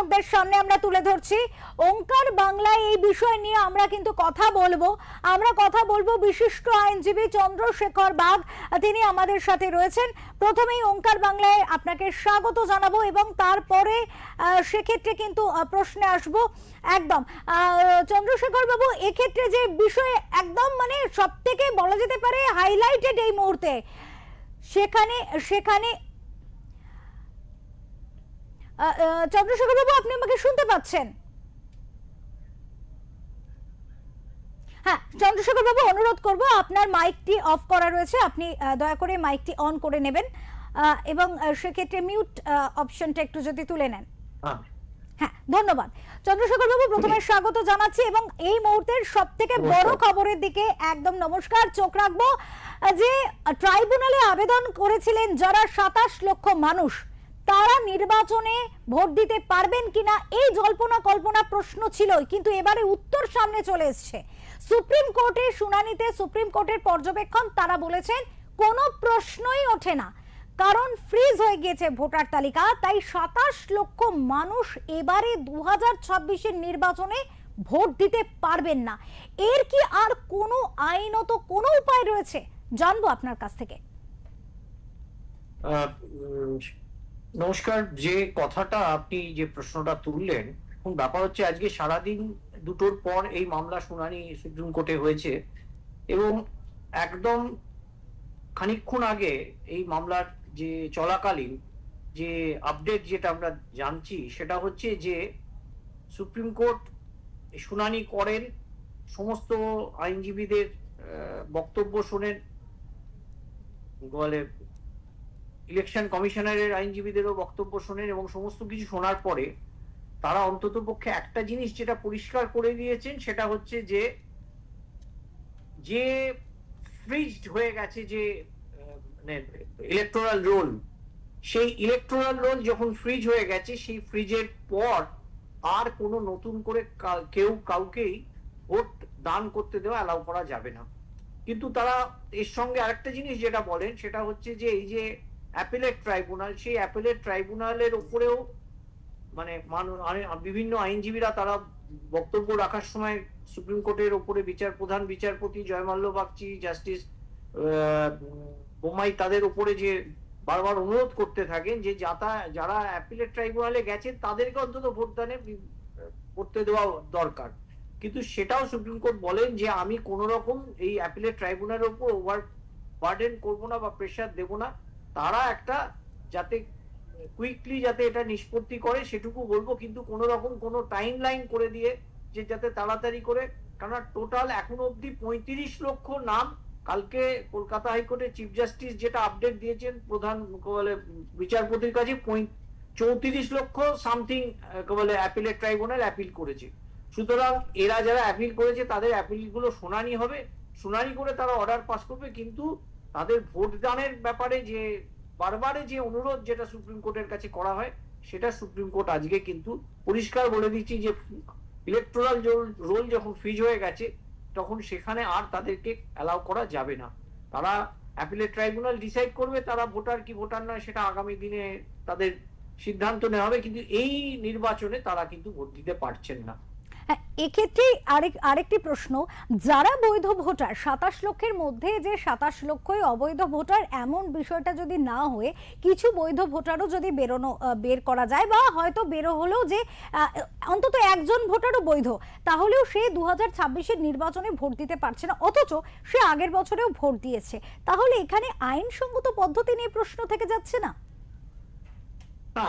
দর্শকদের সামনে আমরা তুলে ধরছি। ওঙ্কার বাংলায় এই বিষয় নিয়ে আমরা কিন্তু কথা বলবো বিশিষ্ট আইনজীবী চন্দ্রশেখর বাগ, তিনি আমাদের সাথে রয়েছেন। প্রথমেই ওঙ্কার বাংলায় আপনাকে স্বাগত জানাবো এবং তারপরে সেক্ষেত্রে কিন্তু প্রশ্নে আসবো। একদম চন্দ্রশেখর বাবু, এক্ষেত্রে যে বিষয় একদম মানে সব থেকে বলা যেতে পারে হাইলাইটেড এই মুহূর্তে, সেখানে চন্দ্রশেখর বাবু, আপনি আমাকে শুনতে পাচ্ছেন? হ্যাঁ চন্দ্রশেখর বাবু, অনুরোধ করব আপনার মাইকটি অফ করা রয়েছে, আপনি দয়া করে মাইকটি অন করে নেবেন এবং সেক্ষেত্রে মিউট অপশনটা একটু যদি তুলে নেন। হ্যাঁ ধন্যবাদ চন্দ্রশেখর বাবু, প্রথমে স্বাগত জানাচ্ছি এবং এই মুহূর্তের সবথেকে বড় খবরের দিকে একদম নমস্কার চোখ রাখবো। যে ট্রাইব্যুনালে আবেদন করেছিলেন যারা 27 লক্ষ মানুষ, তারা নির্বাচনে ভোট দিতে পারবেন কিনা এই জল্পনা কল্পনা প্রশ্ন ছিল, কিন্তু এবারে উত্তর সামনে চলে এসেছে। সুপ্রিম কোর্টের শুনানিতে সুপ্রিম কোর্টের পর্যবেক্ষণ, তারা বলেছেন কোনো প্রশ্নই ওঠে না, কারণ ফ্রিজ হয়ে গিয়েছে ভোটার তালিকা। তাই 27 লক্ষ মানুষ এবারে 2026-এর নির্বাচনে ভোট দিতে পারবেন না। এর কি আর কোনো আইনত কোনো উপায় রয়েছে, জানবো আপনার কাছ থেকে। নমস্কার। যে কথাটা আপনি যে প্রশ্নটা তুললেন, এখন ব্যাপার হচ্ছে আজকে সারাদিন দুটোর পর এই মামলা শুনানি সুপ্রিম কোর্টে হয়েছে এবং একদম খানিকক্ষণ আগে এই মামলার যে চলাকালীন যে আপডেট যেটা আমরা জানছি সেটা হচ্ছে যে সুপ্রিম কোর্ট শুনানি করেন, সমস্ত আইনজীবীদের বক্তব্য শোনেন, বলে ইলেকশন কমিশনারের আইনজীবীদেরও বক্তব্য শোনেন এবং সমস্ত কিছু শোনার পরে তারা অন্তত পক্ষে একটা জিনিস যেটা পরিষ্কার করে দিয়েছেন, সেটা হচ্ছে যে যে ফ্রিজড হয়ে গেছে যে ইলেকটোরাল রোল, সেই ইলেকটোরাল রোল যখন ফ্রিজ হয়ে গেছে, সেই ফ্রিজের পর আর কোনো নতুন করে কেউ কাউকেই ভোট দান করতে দেওয়া অ্যালাউ করা যাবে না। কিন্তু তারা এর সঙ্গে আরেকটা জিনিস যেটা বলেন সেটা হচ্ছে যে এই যে অ্যাপিলেট ট্রাইব্যুনাল, সেই অ্যাপিলেট ট্রাইব্যুনালের উপরেও মানে বিভিন্ন আইনজীবীরা তারা বক্তব্য রাখার সময় সুপ্রিম কোর্টের উপরে প্রধান বিচারপতি জয়মাল্য বাগচি, জাস্টিস বোমাই, তাদের উপরে যে বারবার অনুরোধ করতে থাকেন যে যারা অ্যাপিলেট ট্রাইব্যুনালে গেছেন তাদেরকে অন্তত ভোটদানে করতে দেওয়া দরকার। কিন্তু সেটাও সুপ্রিম কোর্ট বলেন যে আমি কোন রকম এই অ্যাপিলেট ট্রাইব্যুনালের উপর ওভার বার্ডেন করবো না বা প্রেশার দেবো না, তারা একটা যাতে কুইকলি যাতে এটা নিষ্পত্তি করে সেটুকু বলবো, কিন্তু কোন রকম কোনো টাইম লাইন করে দিয়ে যে যাতে তাড়াতাড়ি করে, কারণ টোটাল এখনো অব্দি 35 লক্ষ নাম, কালকে কলকাতা হাইকোর্টের চিফ জাস্টিস যেটা আপডেট দিয়েছেন প্রধান বিচারপতির কাছে 34 লক্ষ সামথিং বলে অ্যাপিলেট ট্রাইব্যুনাল অ্যাপিল করেছে। সুতরাং এরা যারা অ্যাপিল করেছে তাদের অ্যাপিল গুলো শুনানি হবে, শুনানি করে তারা অর্ডার পাস করবে, কিন্তু তাদের ভোটদানের ব্যাপারে যে বারবারে যে অনুরোধ যেটা সুপ্রিম কোর্টের কাছে করা হয়, সেটা সুপ্রিম কোর্ট আজকে কিন্তু পরিষ্কার বলে দিচ্ছি যে ইলেকটোরাল রোল যখন ফ্রিজ হয়ে গেছে তখন সেখানে আর তাদেরকে অ্যালাউ করা যাবে না। তারা অ্যাপিলেট ট্রাইব্যুনাল ডিসাইড করবে তারা ভোটার কি ভোটার নয়, সেটা আগামী দিনে তাদের সিদ্ধান্ত নেওয়া হবে, কিন্তু এই নির্বাচনে তারা কিন্তু ভোট দিতে পারছেন না। এক্ষেত্রে আরেকটি প্রশ্ন, যারা বৈধ ভোটার 27 লক্ষের মধ্যে যে 27 লক্ষই অবৈধ ভোটার, এমন বিষয়টা যদি না হয়ে কিছু বৈধ ভোটারও যদি বের করা যায় বা হয়তো বেরো হলেও যে অন্তত একজন ভোটারও বৈধ, তাহলেও সে 2026-এর নির্বাচনে ভোট দিতে পারছে না, অথচ সে আগের বছরেও ভোট দিয়েছে, তাহলে এখানে আইনসঙ্গত পদ্ধতি নিয়ে প্রশ্ন থেকে যাচ্ছে না?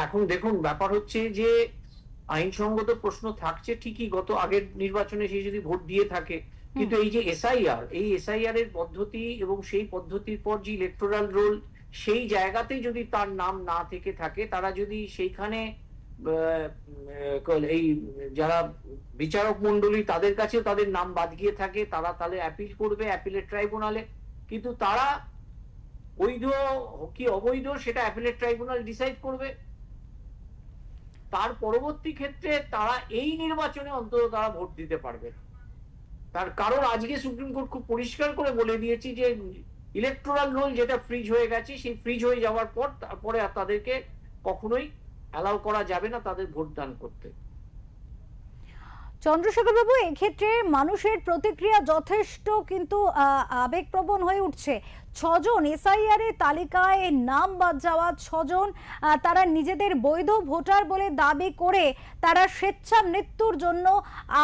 এখন দেখুন, ব্যাপার হচ্ছে যে আইনসঙ্গত প্রশ্ন থাকছে ঠিকই, গত আগের নির্বাচনে সে যদি ভোট দিয়ে থাকে, কিন্তু এই যে এসআইআর এর পদ্ধতি এবং সেই পদ্ধতির পর যে ইলেকটোরাল রোল, সেই জায়গাতেই যদি তার নাম না থেকে থাকে, তারা যদি সেইখানে এই যারা বিচারক মন্ডলী তাদের কাছেও তাদের নাম বাদ গিয়ে থাকে, তারা তাহলে অ্যাপিল করবে অ্যাপিলেট ট্রাইব্যুনালে, কিন্তু তারা বৈধ কি অবৈধ সেটা অ্যাপিলেট ট্রাইব্যুনাল ডিসাইড করবে। তার পরবর্তী ক্ষেত্রে তারা এই নির্বাচনে অন্তত তারা ভোট দিতে পারবে। তার কারণ আজকে সুপ্রিম কোর্ট খুব পরিষ্কার করে বলে দিয়েছে যে ইলেকটোরাল রোল যেটা ফ্রিজ হয়ে গেছে, সেই ফ্রিজ হয়ে যাওয়ার পর তারপরে তাদেরকে কখনোই অ্যালাউ করা যাবে না তাদের ভোটদান করতে। চন্দ্রশেখর বাবু, এক্ষেত্রে মানুষের প্রতিক্রিয়া যথেষ্ট কিন্তু আবেগপ্রবণ হয়ে উঠছে। 6 জন এসআইআর এর তালিকায় নাম বাদ যাওয়া 6 জন তারা নিজেদের বৈধ ভোটার বলে দাবি করে তারা স্বেচ্ছা মৃত্যুর জন্য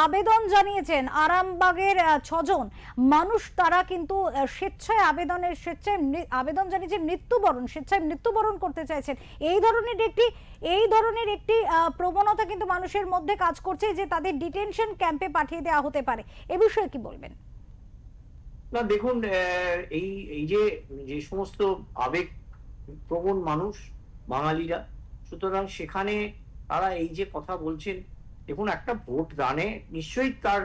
আবেদন জানিয়েছেন। আরামবাগের 6 জন মানুষ তারা কিন্তু স্বেচ্ছায় আবেদন জানিয়েছে স্বেচ্ছায় মৃত্যুবরণ করতে চাইছেন। এই ধরনের একটি প্রবণতা কিন্তু মানুষের মধ্যে কাজ করছে যে তাদের ডিটেনশন ক্যাম্পে পাঠিয়ে দেওয়া হতে পারে। এ বিষয়ে কি বলবেন? না দেখুন, এই এই যে যে সমস্ত আবেগ প্রবণ মানুষ বাঙালিরা, সুতরাং সেখানে তারা এই যে কথা বলছেন, দেখুন একটা ভোট দানে নিশ্চয়ই তার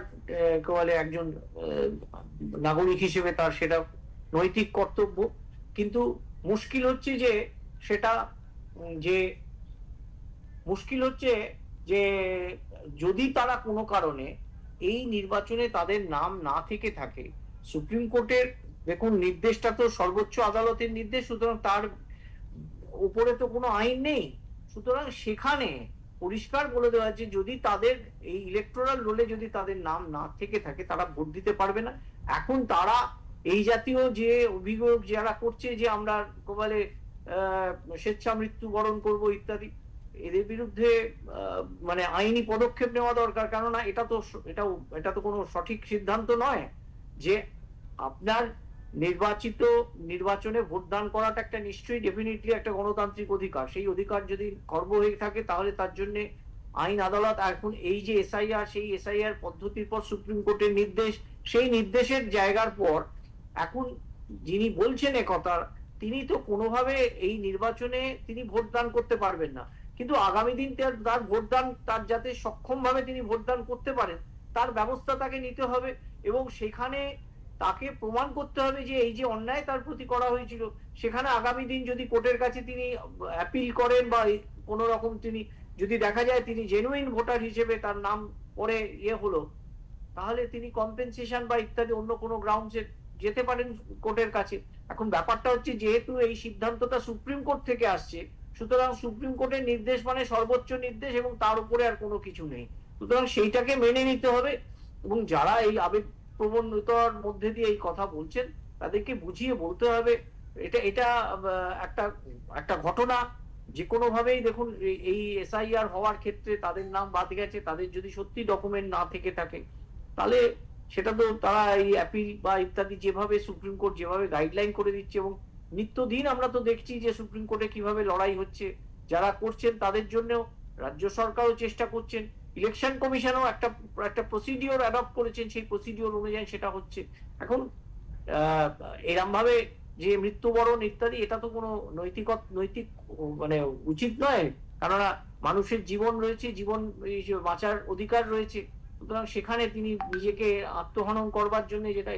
বলে একজন নাগরিক হিসেবে তার সেটা নৈতিক কর্তব্য, কিন্তু মুশকিল হচ্ছে যে সেটা যে মুশকিল হচ্ছে যে যদি তারা কোনো কারণে এই নির্বাচনে তাদের নাম না থেকে থাকে, সুপ্রিম কোর্টের দেখুন নির্দেশটা তো সর্বোচ্চ আদালতের নির্দেশ, সুতরাং তার উপরে তো কোনো আইন নেই। সুতরাং সেখানে পরিষ্কার বলে দেওয়া যে যদি তাদের এই ইলেকটোরাল রোলে যদি তাদের নাম না থেকে থাকে তারা ভোট দিতে পারবে না। এখন তারা এই জাতীয় যে অভিযোগ যারা করছে যে আমরা বলে স্বেচ্ছা মৃত্যুবরণ করব ইত্যাদি, এদের বিরুদ্ধে মানে আইনি পদক্ষেপ নেওয়া দরকার। কেননা এটা তো কোনো সঠিক সিদ্ধান্ত নয় যে আপনার নির্বাচনে ভোটদান করাটা একটা নিশ্চয়ই ডেফিনেটলি একটা গণতান্ত্রিক অধিকার। সেই অধিকার যদি খর্ব হয়ে থাকে তাহলে তার জন্য আইন আদালত, এখন এই যে এসআইআর, সেই এসআইআর পদ্ধতির পর সুপ্রিম কোর্টের নির্দেশ, সেই নির্দেশের জায়গার পর এখন যিনি বলছেন একথা তিনি তো কোনোভাবে এই নির্বাচনে তিনি ভোটদান করতে পারবেন না, কিন্তু আগামী দিন তার ভোটদান তার যাতে সক্ষম ভাবে তিনি ভোটদান করতে পারেন তার ব্যবস্থা তাকে নিতে হবে, এবং সেখানে তাকে প্রমাণ করতে হবে যে এই যে অন্যায় তার প্রতি করা হয়েছিল সেখানে আগামী দিন যদি কোর্টের কাছে তিনি অ্যাপিল করেন বা কোন রকম তিনি যদি দেখা যায় তিনি জেনুইন ভোটার হিসেবে তার নাম পরে হলো, তাহলে তিনি কম্পেনসেশন বা ইত্যাদি অন্য কোনো গ্রাউন্ডসে যেতে পারেন কোর্টের কাছে। এখন ব্যাপারটা হচ্ছে যেহেতু এই সিদ্ধান্তটা সুপ্রিম কোর্ট থেকে আসছে, সুতরাং সুপ্রিম কোর্টের নির্দেশ মানে সর্বোচ্চ নির্দেশ এবং তার উপরে আর কোনো কিছু নেই, সুতরাং সেইটাকে মেনে নিতে হবে। এবং যারা এই আবেগ প্রবণতার মধ্যে দিয়ে এই কথা বলছেন তাদেরকে বুঝিয়ে বলতে হবে এটা এটা একটা ঘটনা। যে কোনো ভাবেই দেখুন এই এসআইআর হওয়ার ক্ষেত্রে তাদের নাম বাদ গেছে, তাদের যদি সত্যি ডকুমেন্ট না থেকে থাকে তাহলে সেটা তো তারা এই অ্যাপিল বা ইত্যাদি যেভাবে সুপ্রিম কোর্ট যেভাবে গাইডলাইন করে দিচ্ছে, এবং নিত্যদিন আমরা তো দেখছি যে সুপ্রিম কোর্টে কিভাবে লড়াই হচ্ছে, যারা করছেন তাদের জন্য রাজ্য সরকারও চেষ্টা করছেন, ইলেকশন কমিশনও একটা প্রসিডিওর অ্যাডপ্ট করেছেন, সেই প্রসিডিওর অনুযায়ী সেটা হচ্ছে। এখন এরম ভাবে যে মৃত্যুবরণ ইত্যাদি এটা তো কোনো নৈতিক মানে উচিত নয়, কেননা মানুষের জীবন রয়েছে, জীবন বাঁচার অধিকার রয়েছে, সুতরাং সেখানে তিনি নিজেকে আত্মহনন করবার জন্য এটা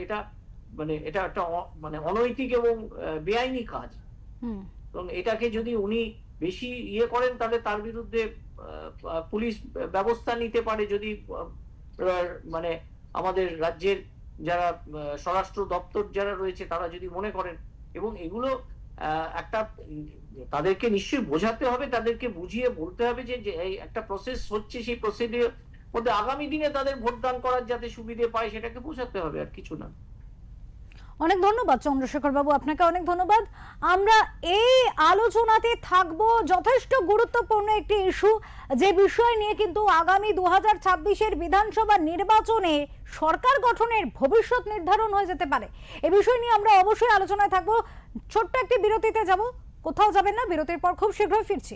একটা মানে অনৈতিক এবং বেআইনি কাজ। এবং এটাকে যদি উনি বেশি করেন তাহলে তার বিরুদ্ধে পুলিশ ব্যবস্থা নিতে পারে, যদি মানে আমাদের রাজ্যের যারা স্বরাষ্ট্র দপ্তর যারা রয়েছে তারা যদি মনে করেন, এবং এগুলো একটা তাদেরকে নিশ্চয়ই বোঝাতে হবে, তাদেরকে বুঝিয়ে বলতে হবে যে একটা প্রসেস হচ্ছে, সেই প্রসিডিওর মধ্যে আগামী দিনে তাদের ভোটদান করার যাতে সুবিধে পায় সেটাকে বোঝাতে হবে, আর কিছু না। অনেক ধন্যবাদ চন্দ্রশেখর বাবু, আপনাকে অনেক ধন্যবাদ। আমরা এই আলোচনাতে থাকবো যথেষ্ট গুরুত্বপূর্ণ একটি ইস্যু, যে বিষয় নিয়ে কিন্তু আগামী 2026-এর বিধানসভা নির্বাচনে সরকার গঠনের ভবিষ্যৎ নির্ধারণ হয়ে যেতে পারে। এই বিষয় নিয়ে আমরা অবশ্যই আলোচনায় থাকবো। ছোট্ট একটি বিরতিতে যাব, কোথাও যাবেন না, বিরতির পর খুব শীঘ্রই ফিরছি।